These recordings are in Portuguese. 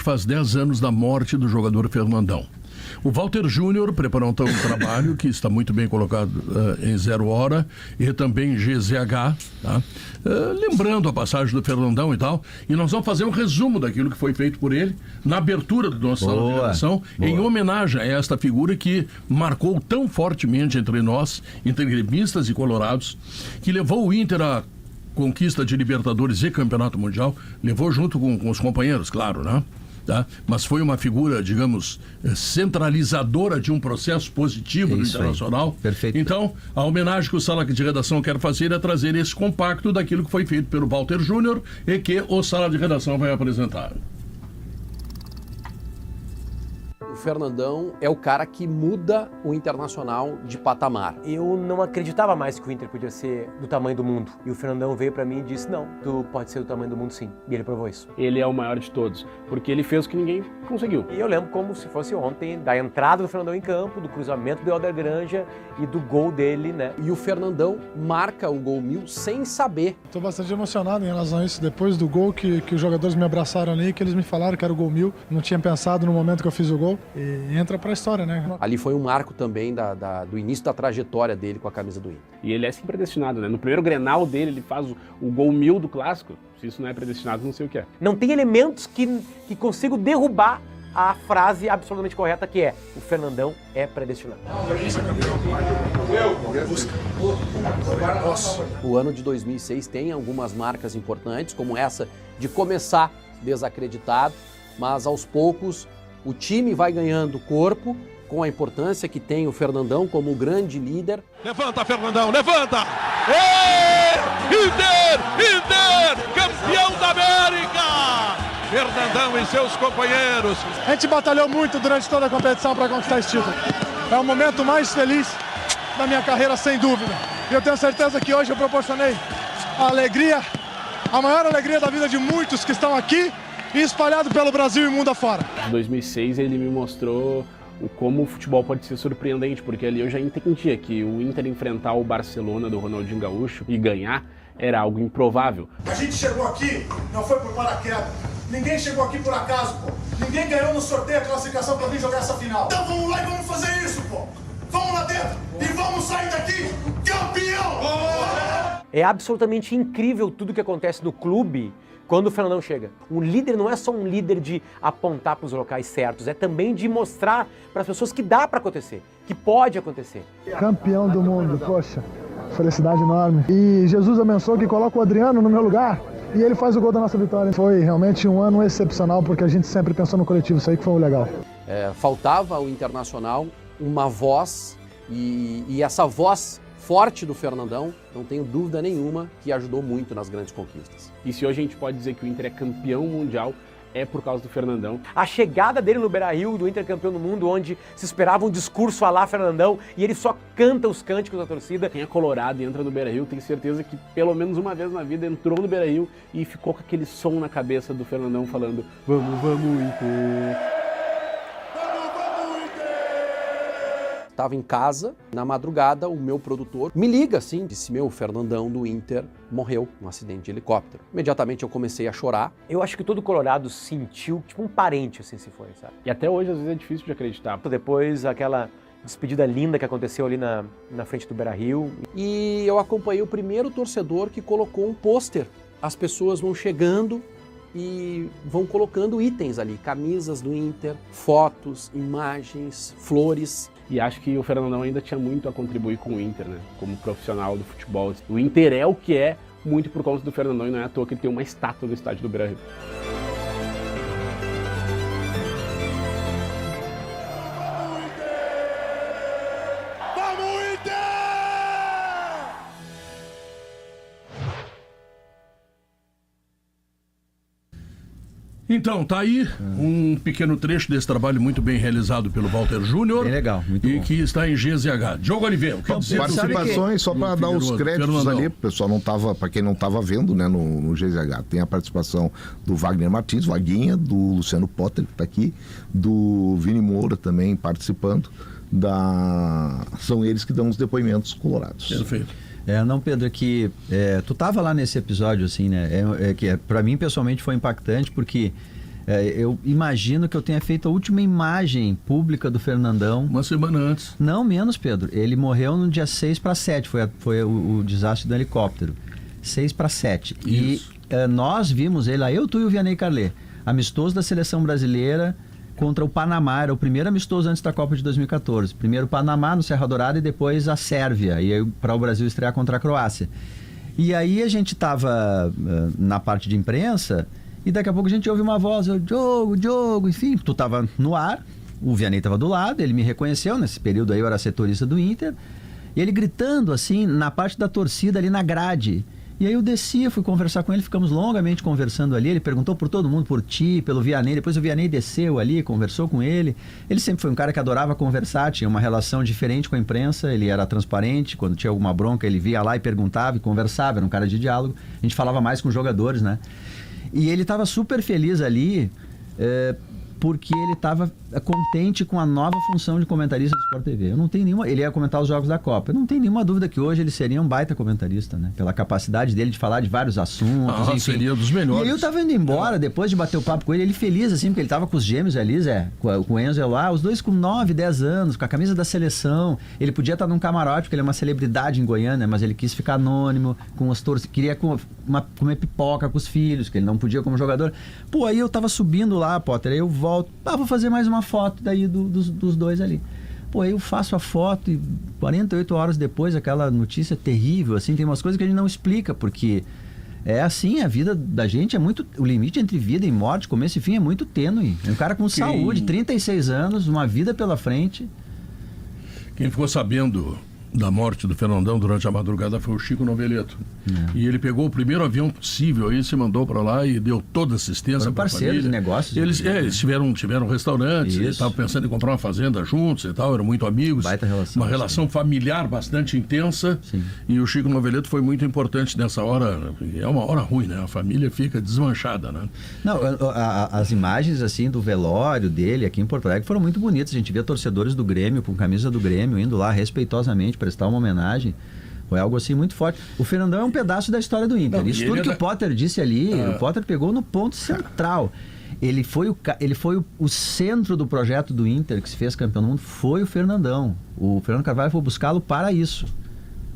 Faz 10 anos da morte do jogador Fernandão. O Walter Júnior preparou um trabalho que está muito bem colocado em Zero Hora e também em GZH, tá? Lembrando a passagem do Fernandão e tal. E nós vamos fazer um resumo daquilo que foi feito por ele na abertura do nosso Sala de Redação, em homenagem a esta figura que marcou tão fortemente entre nós, entre gremistas e colorados, que levou o Inter a conquista de Libertadores e Campeonato Mundial, levou junto com os companheiros, claro, né? Tá? Mas foi uma figura, digamos, centralizadora de um processo positivo do Internacional. Perfeito. Então, a homenagem que o Sala de Redação quer fazer é trazer esse compacto daquilo que foi feito pelo Walter Júnior e que o Sala de Redação vai apresentar. O Fernandão é o cara que muda o Internacional de patamar. Eu não acreditava mais que o Inter podia ser do tamanho do mundo. E o Fernandão veio pra mim e disse, não, tu pode ser do tamanho do mundo sim. E ele provou isso. Ele é o maior de todos, porque ele fez o que ninguém conseguiu. E eu lembro como se fosse ontem, da entrada do Fernandão em campo, do cruzamento do Helder Granja e do gol dele, né? E o Fernandão marca o gol 1000 sem saber. Estou bastante emocionado em relação a isso. Depois do gol que os jogadores me abraçaram ali, que eles me falaram que era o gol 1000. Não tinha pensado no momento que eu fiz o gol. E entra pra história, né? Ali foi um marco também do início da trajetória dele com a camisa do Inter. E ele é sempre predestinado, né? No primeiro Grenal dele, ele faz o gol 1000 do Clássico. Se isso não é predestinado, não sei o que é. Não tem elementos que consigam derrubar a frase absolutamente correta que é: o Fernandão é predestinado. O ano de 2006 tem algumas marcas importantes, como essa de começar desacreditado, mas aos poucos o time vai ganhando corpo com a importância que tem o Fernandão como o grande líder. Levanta, Fernandão, levanta! Inter! Campeão da América! Fernandão e seus companheiros. A gente batalhou muito durante toda a competição para conquistar esse título. É o momento mais feliz da minha carreira, sem dúvida. E eu tenho certeza que hoje eu proporcionei a alegria, a maior alegria da vida de muitos que estão aqui e espalhado pelo Brasil e mundo afora. Em 2006 ele me mostrou como o futebol pode ser surpreendente, porque ali eu já entendia que o Inter enfrentar o Barcelona do Ronaldinho Gaúcho e ganhar era algo improvável. A gente chegou aqui, não foi por paraquedas. Ninguém chegou aqui por acaso, pô. Ninguém ganhou no sorteio a classificação pra vir jogar essa final. Então vamos lá e vamos fazer isso, pô. Vamos lá dentro e vamos sair daqui campeão! É absolutamente incrível tudo que acontece no clube quando o Fernandão chega. Um líder não é só um líder de apontar para os locais certos, é também de mostrar para as pessoas que dá para acontecer, que pode acontecer. Campeão do mundo, poxa, felicidade enorme. E Jesus abençoe que coloca o Adriano no meu lugar e ele faz o gol da nossa vitória. Foi realmente um ano excepcional, porque a gente sempre pensou no coletivo, isso aí que foi o legal. Faltava ao Internacional uma voz e essa voz forte do Fernandão, não tenho dúvida nenhuma que ajudou muito nas grandes conquistas. E se hoje a gente pode dizer que o Inter é campeão mundial, é por causa do Fernandão. A chegada dele no Beira-Rio, do Inter campeão do mundo, onde se esperava um discurso à lá Fernandão, e ele só canta os cânticos da torcida. Quem é colorado e entra no Beira-Rio tem certeza que pelo menos uma vez na vida entrou no Beira-Rio e ficou com aquele som na cabeça do Fernandão falando: vamos, vamos, Inter! Estava em casa, na madrugada, o meu produtor me liga assim, disse: o Fernandão do Inter morreu num acidente de helicóptero. Imediatamente eu comecei a chorar. Eu acho que todo colorado sentiu, tipo um parente assim se foi, sabe? E até hoje às vezes é difícil de acreditar. Depois aquela despedida linda que aconteceu ali na frente do Beira-Rio. E eu acompanhei o primeiro torcedor que colocou um pôster. As pessoas vão chegando e vão colocando itens ali, camisas do Inter, fotos, imagens, flores. E acho que o Fernandão ainda tinha muito a contribuir com o Inter, né? Como profissional do futebol. O Inter é o que é muito por conta do Fernandão e não é à toa que ele tem uma estátua no estádio do Beira-Rio. Então, tá aí um pequeno trecho desse trabalho muito bem realizado pelo Walter Júnior. Bem legal, muito bom. E que está em GZH. Diogo Oliveira, quer dizer participações, só para dar os créditos Fernandão. ali, o pessoal não tava, para quem não estava vendo, né, no GZH, tem a participação do Wagner Martins, Vaguinha, do Luciano Potter, que está aqui, do Vini Moura também participando, são eles que dão os depoimentos colorados. Perfeito. Não, Pedro, tu tava lá nesse episódio, assim, né? Para mim, pessoalmente, foi impactante, porque Eu imagino que eu tenha feito a última imagem pública do Fernandão. Uma semana antes. Não menos, Pedro. Ele morreu no dia 6/7, foi o desastre do helicóptero. 6/7. Isso. E nós vimos ele lá, eu, tu e o Vianney Carlet, amistoso da seleção brasileira contra o Panamá. Era o primeiro amistoso antes da Copa de 2014. Primeiro o Panamá no Serra Dourada e depois a Sérvia. E aí para o Brasil estrear contra a Croácia. E aí a gente estava na parte de imprensa e daqui a pouco a gente ouve uma voz, Diogo, enfim, tu estava no ar, o Vianney estava do lado, ele me reconheceu, nesse período aí eu era setorista do Inter, e ele gritando assim, na parte da torcida ali na grade. E aí eu desci, fui conversar com ele, ficamos longamente conversando ali, ele perguntou por todo mundo, por ti, pelo Vianney, depois o Vianney desceu ali, conversou com ele. Ele sempre foi um cara que adorava conversar, tinha uma relação diferente com a imprensa, ele era transparente, quando tinha alguma bronca ele via lá e perguntava e conversava, era um cara de diálogo, a gente falava mais com os jogadores, né? E ele estava super feliz ali, porque ele estava contente com a nova função de comentarista do Sport TV. Eu não tenho nenhuma... Ele ia comentar os jogos da Copa. Eu não tenho nenhuma dúvida que hoje ele seria um baita comentarista, né? Pela capacidade dele de falar de vários assuntos. Enfim. Seria dos melhores. E aí eu tava indo embora, depois de bater o papo com ele feliz, assim, porque ele tava com os gêmeos ali, Zé, com o Enzo lá, os dois com 9, 10 anos, com a camisa da seleção. Ele podia estar num camarote, porque ele é uma celebridade em Goiânia, mas ele quis ficar anônimo, com os torcedores, queria comer pipoca com os filhos, que ele não podia como jogador. Pô, aí eu tava subindo lá, Potter, aí eu volto, vou fazer mais uma foto daí dos dois ali. Pô, aí eu faço a foto e 48 horas depois, aquela notícia terrível, assim, tem umas coisas que a gente não explica, porque é assim, a vida da gente é muito... O limite entre vida e morte, começo e fim, é muito tênue. É um cara com saúde, 36 anos, uma vida pela frente. Quem ficou sabendo da morte do Fernandão durante a madrugada foi o Chico Noveleto. E ele pegou o primeiro avião possível aí, se mandou para lá e deu toda assistência para a família. Parceiros de negócios. Eles tiveram restaurantes, estavam pensando em comprar uma fazenda juntos e tal, eram muito amigos. Baita relação. Uma relação familiar bastante intensa. Sim. E o Chico Noveleto foi muito importante nessa hora. É uma hora ruim, né? A família fica desmanchada, né? Não, as imagens assim do velório dele aqui em Porto Alegre foram muito bonitas. A gente via torcedores do Grêmio com camisa do Grêmio indo lá respeitosamente prestar uma homenagem. Foi algo assim muito forte. O Fernandão é um pedaço da história do Inter. Isso tudo que o Potter disse ali, o Potter pegou no ponto central. Ele foi o centro do projeto do Inter, que se fez campeão do mundo, foi o Fernandão. O Fernando Carvalho foi buscá-lo para isso.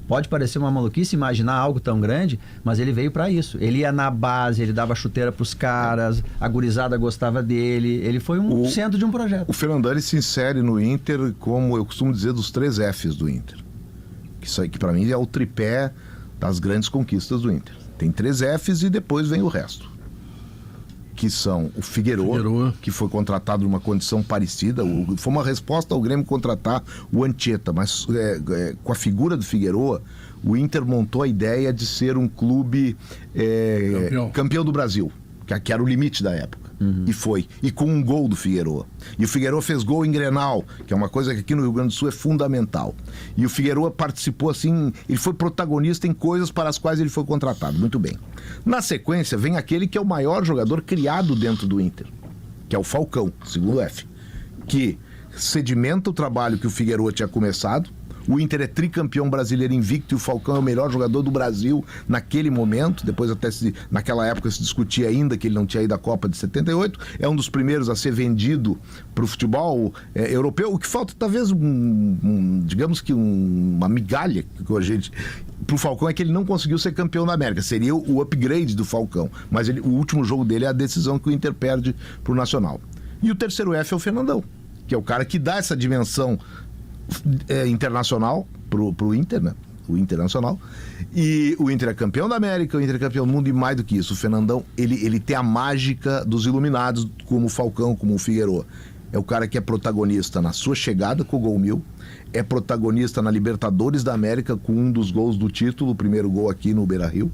Pode parecer uma maluquice imaginar algo tão grande, mas ele veio para isso. Ele ia na base, ele dava chuteira pros caras, a gurizada gostava dele. Ele foi um centro de um projeto. O Fernandão, ele se insere no Inter, como eu costumo dizer, dos 3 Fs do Inter. Isso aí que para mim é o tripé das grandes conquistas do Inter. Tem 3 Fs e depois vem o resto. Que são o Figueroa, que foi contratado numa condição parecida. Foi uma resposta ao Grêmio contratar o Anchieta, mas com a figura do Figueroa, o Inter montou a ideia de ser um clube campeão do Brasil, que era o limite da época. E foi. E com um gol do Figueroa. E o Figueroa fez gol em Grenal, que é uma coisa que aqui no Rio Grande do Sul é fundamental. E o Figueroa participou assim, ele foi protagonista em coisas para as quais ele foi contratado. Muito bem. Na sequência, vem aquele que é o maior jogador criado dentro do Inter, que é o Falcão, segundo F, que sedimenta o trabalho que o Figueroa tinha começado. O Inter é tricampeão brasileiro invicto e o Falcão é o melhor jogador do Brasil naquele momento. Depois até naquela época se discutia ainda que ele não tinha ido à Copa de 78. É um dos primeiros a ser vendido para o futebol europeu. O que falta talvez digamos que uma migalha que a gente... Pro Falcão é que ele não conseguiu ser campeão da América. Seria o upgrade do Falcão. Mas o último jogo dele é a decisão que o Inter perde pro Nacional. E o terceiro F é o Fernandão, que é o cara que dá essa dimensão internacional pro Inter, né? O Internacional. E o Inter é campeão da América, o Inter é campeão do mundo e mais do que isso. O Fernandão, ele tem a mágica dos iluminados, como o Falcão, como o Figueroa. É o cara que é protagonista na sua chegada com o gol 1000, é protagonista na Libertadores da América com um dos gols do título, o primeiro gol aqui no Beira-Rio.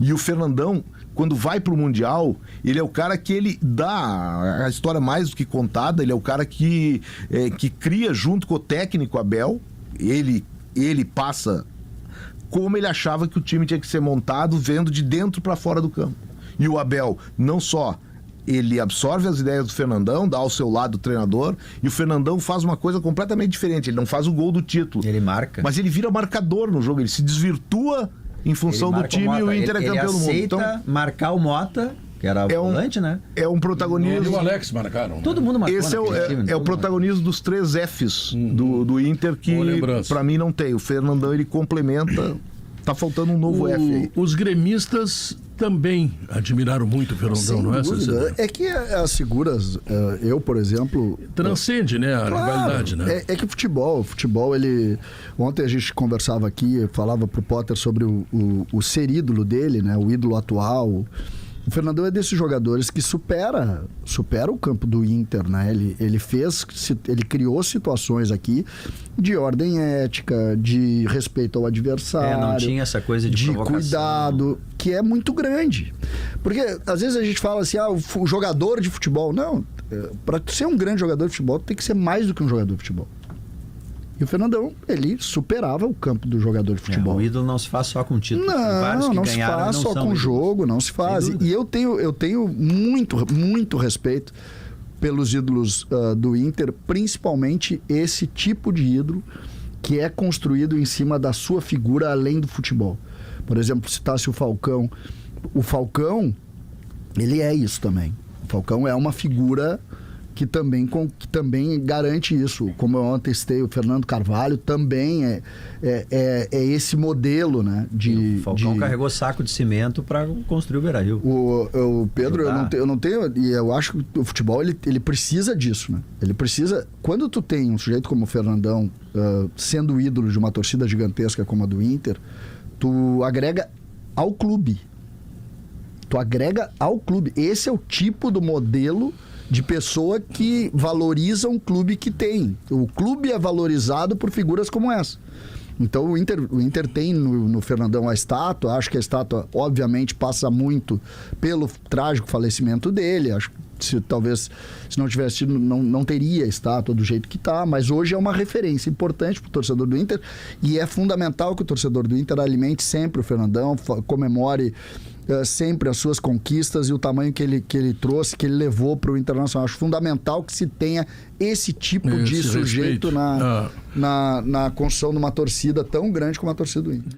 E o Fernandão, quando vai pro Mundial, ele é o cara que ele dá a história mais do que contada, ele é o cara que cria junto com o técnico Abel, ele passa como ele achava que o time tinha que ser montado, vendo de dentro para fora do campo. E o Abel não só ele absorve as ideias do Fernandão, dá ao seu lado o treinador, e o Fernandão faz uma coisa completamente diferente. Ele não faz o gol do título. Ele marca. Mas ele vira marcador no jogo, ele se desvirtua em função do time e o Inter é campeão do mundo. Ele aceita marcar o Mota, que era volante, né? É um Ele e protagonismo. o Alex marcaram. né? Todo mundo marcou Esse naquele time, é o todo mundo. protagonismo dos 3 Fs do Inter, que Boa lembrança. pra mim não tem. O Fernandão, ele complementa. Tá faltando um novo F aí. Os gremistas também admiraram muito o Fernandão, Sem não é, dúvida. Cecília? É que as figuras, eu, por exemplo... Transcende, né, a rivalidade, né? É que o futebol, ele... Ontem a gente conversava aqui, falava pro Potter sobre o ser ídolo dele, né? O ídolo atual. O Fernandão é desses jogadores que supera o campo do Inter, né? Ele criou situações aqui de ordem ética, de respeito ao adversário. Não tinha essa coisa de provocação. Cuidado, que é muito grande. Porque às vezes a gente fala assim, o jogador de futebol. Não, para ser um grande jogador de futebol, tem que ser mais do que um jogador de futebol. E o Fernandão, ele superava o campo do jogador de futebol. O ídolo não se faz só com título. Não se faz só com jogo, não se faz. E eu tenho muito respeito pelos ídolos do Inter, principalmente esse tipo de ídolo que é construído em cima da sua figura além do futebol. Por exemplo, citasse o Falcão. O Falcão, ele é isso também. O Falcão é uma figura que também garante isso. Como eu ontem citei, o Fernando Carvalho também é esse modelo, né? O Falcão carregou saco de cimento para construir o Beira-Rio. O Pedro, eu não tenho... E eu acho que o futebol, ele precisa disso, né? Ele precisa... Quando tu tem um sujeito como o Fernandão sendo ídolo de uma torcida gigantesca como a do Inter, tu agrega ao clube. Esse é o tipo do modelo de pessoa que valoriza um clube que tem. O clube é valorizado por figuras como essa. Então o Inter tem no Fernandão a estátua. Acho que a estátua obviamente passa muito pelo trágico falecimento dele. Acho que talvez se não tivesse tido, não teria a estátua do jeito que está, mas hoje é uma referência importante para o torcedor do Inter e é fundamental que o torcedor do Inter alimente sempre o Fernandão, comemore sempre as suas conquistas e o tamanho que ele trouxe, que ele levou para o Internacional. Acho fundamental que se tenha esse tipo de sujeito na construção de uma torcida tão grande como a torcida do Inter.